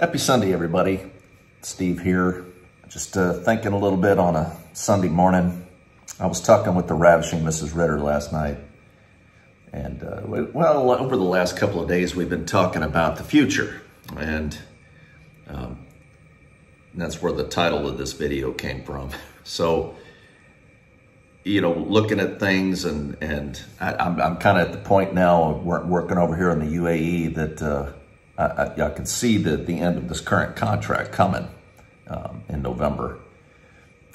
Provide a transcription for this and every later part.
Happy Sunday, everybody. Steve here. Just thinking a little bit on a Sunday morning. I was talking with the ravishing Mrs. Ritter last night. And, well, over the last couple of days, we've been talking about the future. And that's where the title of this video came from. So, you know, looking at things and I'm kind of at the point now, working over here in the UAE, that I can see the end of this current contract coming in November,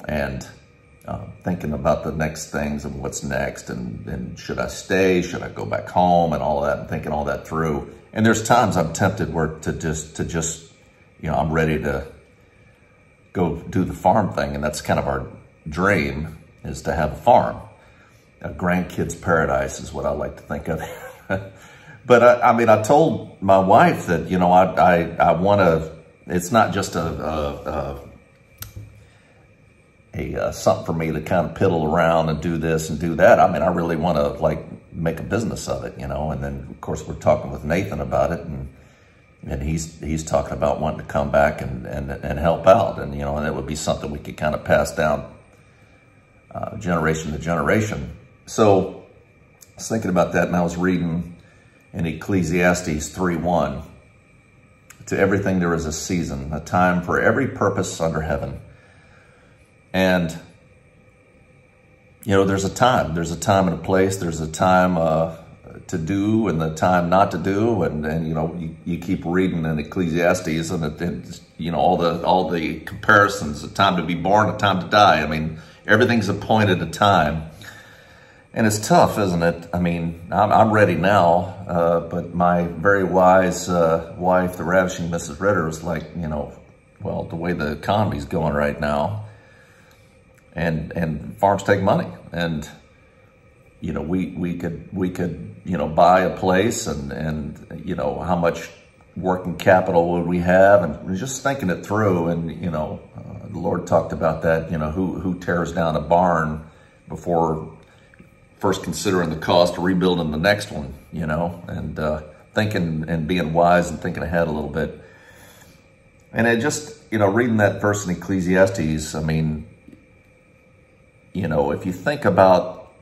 and thinking about the next things and what's next, and should I stay, should I go back home, and all of that, and thinking all that through. And there's times I'm tempted to just, you know, I'm ready to go do the farm thing, and that's kind of our dream, is to have a farm. A grandkid's paradise is what I like to think of. But I mean, I told my wife that, you know, I want to, it's not just a something for me to kind of piddle around and do this and do that. I mean, I really want to, like, make a business of it, you know. And then, of course, we're talking with Nathan about it, and he's talking about wanting to come back and help out, and, you know, and it would be something we could kind of pass down generation to generation. So I was thinking about that, and I was reading in Ecclesiastes 3:1, to everything there is a season, a time for every purpose under heaven. And, you know, there's a time and a place, there's a time to do and the time not to do. And you know, you keep reading in Ecclesiastes, and you know, all the comparisons, a time to be born, a time to die. I mean, everything's appointed a time. And it's tough, isn't it? I mean, I'm ready now, but my very wise wife, the ravishing Mrs. Ritter, was like, you know, well, the way the economy's going right now, and farms take money, and, you know, we could, you know, buy a place, and you know, how much working capital would we have, and just thinking it through. And, you know, the Lord talked about that, you know, who tears down a barn before first considering the cost of rebuilding the next one, you know, and thinking and being wise and thinking ahead a little bit. And it just, you know, reading that verse in Ecclesiastes, I mean, you know, if you think about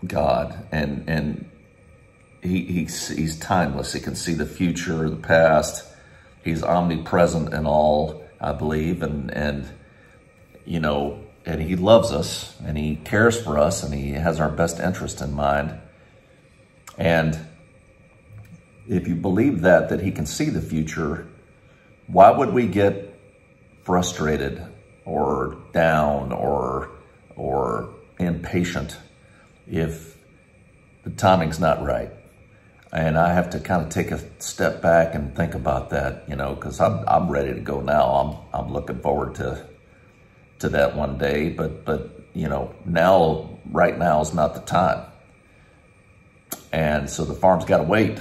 God, and he's timeless, he can see the future, the past, he's omnipresent in all, I believe, and you know, and he loves us, and he cares for us, and he has our best interest in mind. And if you believe that he can see the future, why would we get frustrated or down or impatient if the timing's not right? And I have to kind of take a step back and think about that, you know, because I'm ready to go now. I'm looking forward to that one day, but you know, right now is not the time. And so the farm's got to wait.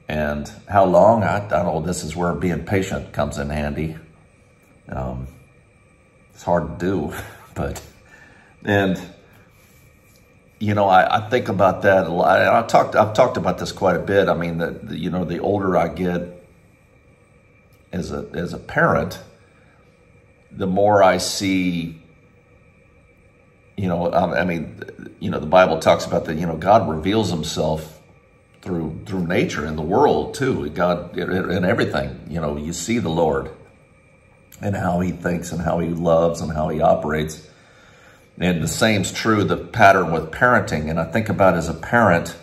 And how long? I don't know. This is where being patient comes in handy. It's hard to do, and you know, I think about that a lot. I've talked about this quite a bit. I mean, you know, the older I get as a parent, the more I see, you know, I mean, you know, the Bible talks about that, you know, God reveals himself through nature and the world too. God, in everything, you know, you see the Lord and how he thinks and how he loves and how he operates. And the same's true, the pattern with parenting. And I think about, as a parent,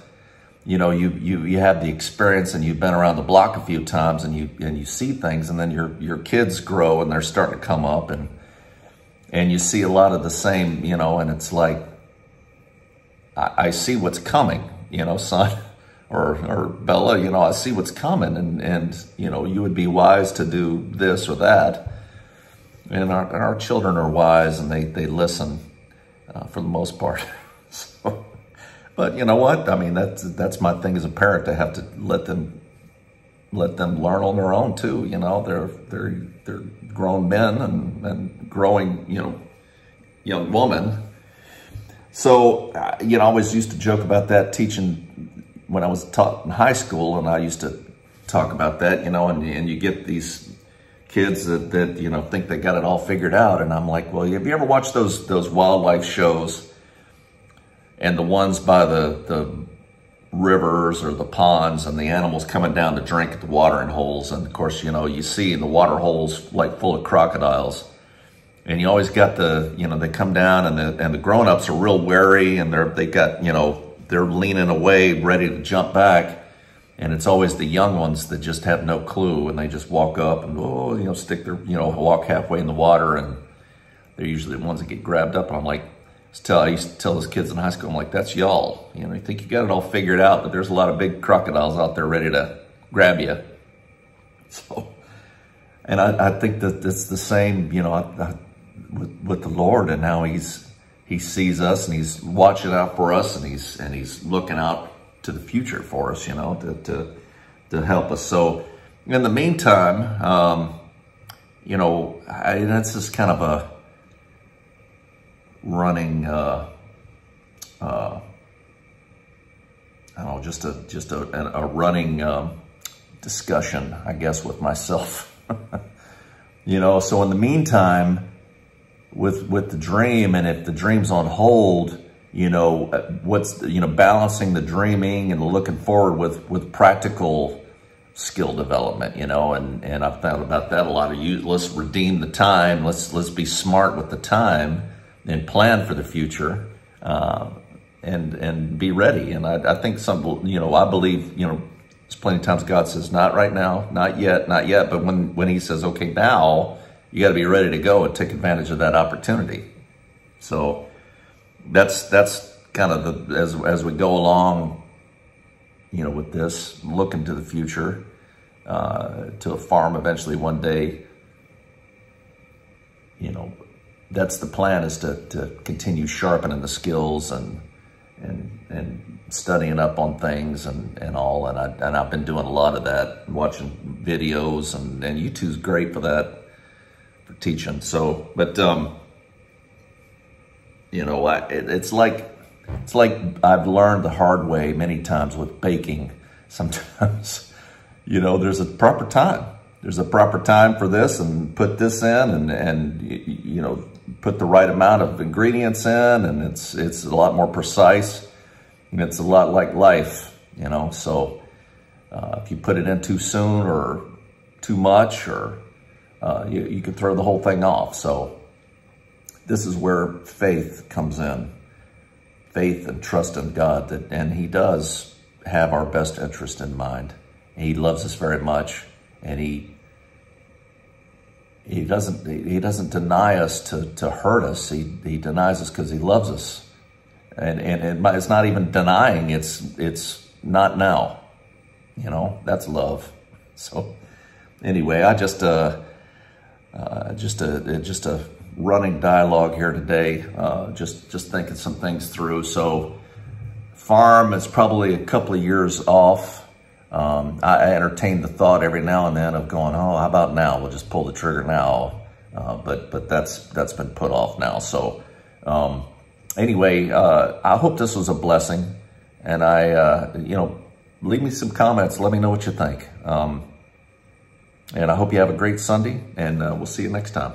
you know, you have the experience, and you've been around the block a few times, and you see things, and then your kids grow, and they're starting to come up, and you see a lot of the same, you know, and it's like, I see what's coming, you know, son or Bella, you know, I see what's coming, and you know, you would be wise to do this or that. And our children are wise, and they listen for the most part. So, but you know what? I mean, that's my thing as a parent, to have to let them learn on their own too. You know, they're grown men and growing, you know, young woman. So, you know, I always used to joke about that, teaching when I was taught in high school, and I used to talk about that, and you get these kids that think they got it all figured out. And I'm like, well, have you ever watched those wildlife shows and the ones by the rivers or the ponds and the animals coming down to drink at the watering holes? And of course, you see the water holes like full of crocodiles. And you always got they come down and the grown-ups are real wary, and they're leaning away, ready to jump back. And it's always the young ones that just have no clue, and they just walk up and stick their, walk halfway in the water, and they're usually the ones that get grabbed up. And I'm like, I used to tell those kids in high school, I'm like, that's y'all. You think you got it all figured out, but there's a lot of big crocodiles out there ready to grab you. So, and I think that it's the same, with the Lord, and now He sees us, and He's watching out for us, and He's looking out to the future for us, to help us. So in the meantime, that's just kind of a running, I don't know, just a running discussion, I guess, with myself. So in the meantime, with the dream, and if the dream's on hold, what's, balancing the dreaming and looking forward with practical skill development, and I've thought about that a lot. Let's redeem the time. Let's be smart with the time and plan for the future, and be ready. And I think I believe, there's plenty of times God says, not right now, not yet. But when He says, okay, now, you got to be ready to go and take advantage of that opportunity. So that's kind of as we go along, with this, looking to the future, to a farm eventually one day. That's the plan, is to continue sharpening the skills and studying up on things and all. And I've been doing a lot of that, watching videos, and YouTube's great for that, for teaching. So, but it's like I've learned the hard way many times with baking. Sometimes, there's a proper time. There's a proper time for this, and put this in, and put the right amount of ingredients in, and it's a lot more precise, and it's a lot like life, So if you put it in too soon or too much, or you could throw the whole thing off. So this is where faith comes in. Faith and trust in God, and He does have our best interest in mind. He loves us very much, and He doesn't deny us to hurt us. He denies us because He loves us, and it's not even denying. It's not now. That's love. So anyway, I just a running dialogue here today, just thinking some things through. So farm is probably a couple of years off. I entertain the thought every now and then of going, oh, how about now? We'll just pull the trigger now. But that's been put off now. So anyway, I hope this was a blessing, and leave me some comments. Let me know what you think. And I hope you have a great Sunday, and we'll see you next time.